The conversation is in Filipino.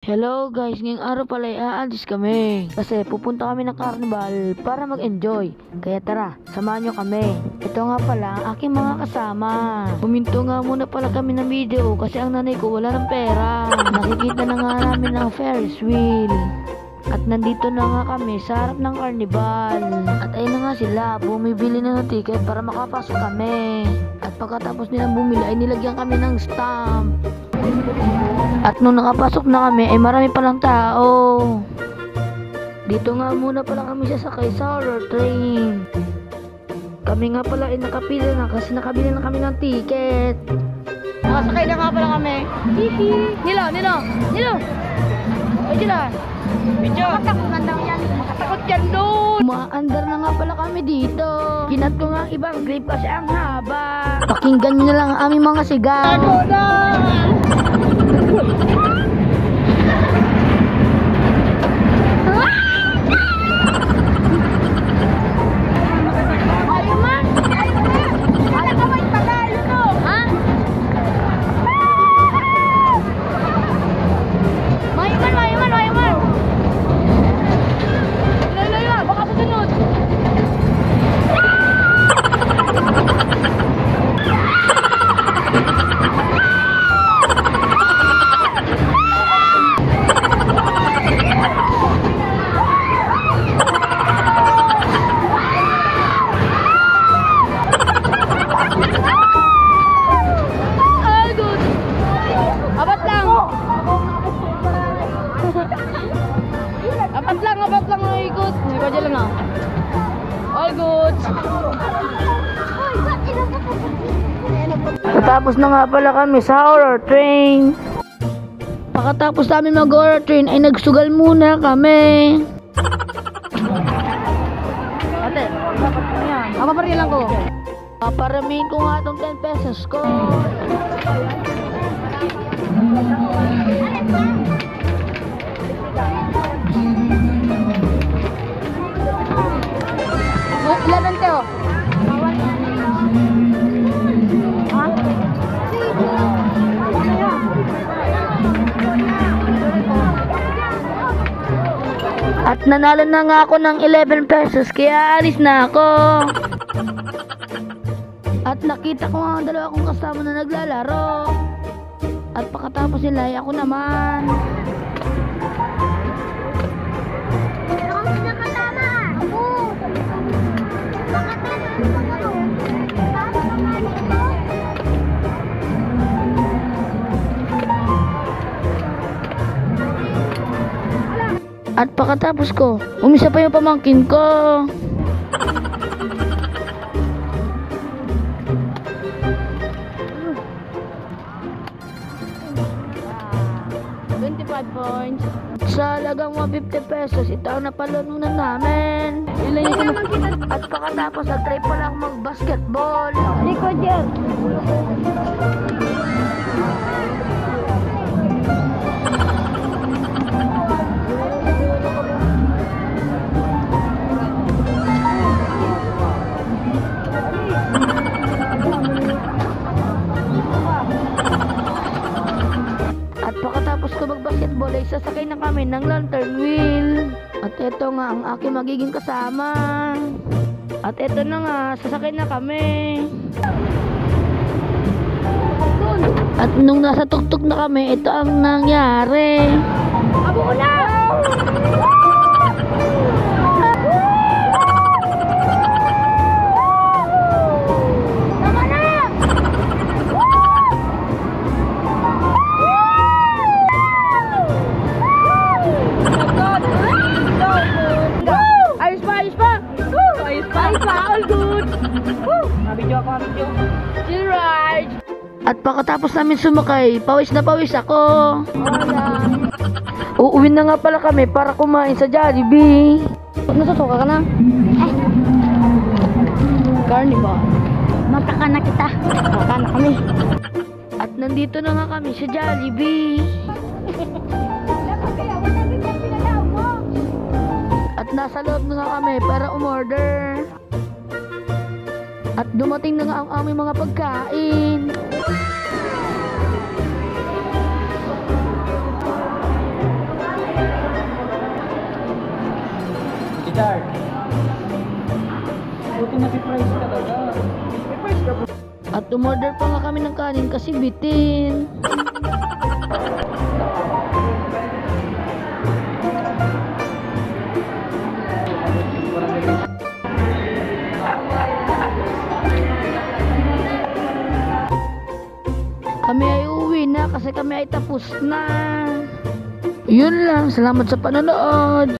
Hello guys, ngayong araw pala ay aalis kami kasi pupunta kami ng carnival para mag-enjoy. Kaya tara, samahan nyo kami. Ito nga pala ang aking mga kasama. Huminto nga muna pala kami ng video kasi ang nanay ko wala ng pera. Nakikita na nga namin ang Ferris wheel. At nandito na nga kami sa harap ng carnival. At ayun na nga sila, bumibili na ng ticket para makapasok kami. At pagkatapos nilang bumili ay nilagyan kami ng stamp. At nung nakapasok na kami ay marami palang tao. Dito nga muna pala kami sasakay sa horror train. Kami nga pala ay nakapila na kasi nakabili na kami ng ticket. Nakasakay na nga pala kami. Nilo! Ay sila! Medyo! Makatakot daw yan. Makatakot yan doon! Umaandar na nga pala kami dito. Kinat ko nga ang ibang clip kasi ang haba. Pakinggan nyo na lang ang aming mga sigaw. Ako na! Apat lang ang ikot. May badya lang ah. All good. Tapos na nga pala kami sa horror train. Pagkatapos namin mag-horror train ay nagsugal muna kami. Ate, papaparin lang ko. Paparamihin ko nga itong 10 pesos ko. Ilan Teo? Ha? At nanalo na nga ako ng 11 pesos kaya alis na ako. At nakita ko nga ang dalawa kong kasama na naglalaro. At pagkatapos nila ay ako naman. At pagkatapos ko, umisa pa yung pamangkin ko. Points. Sa halagang 150 pesos, ito ang napalununan namin. At pagkatapos, nag-try pala ako mag-basketball. Hindi ko dyan. Pagkatapos ko mag-basketball ay sasakay na kami ng lantern wheel. At ito nga ang aking magiging kasama. At ito na nga, sasakay na kami. At nung nasa tuktok na kami, ito ang nangyari. Abo ko na! At pagkatapos namin sumakay, pawis na pawis ako. Uuwi na nga pala kami para kumain sa Jollibee. Nasusuka ka na? Carnival. Magkaka na kita. Magkaka na kami. At nandito na nga kami sa Jollibee. At nasa loob na nga kami para umorder. At dumating na nga ang aming mga pagkain. Richard. Buti na si Price talaga. May Price ka po. At umorder pa nga kami ng kanin kasi bitin. Kami ay uwi na kasi kami ay tapos na. Yun lang, salamat sa panonood.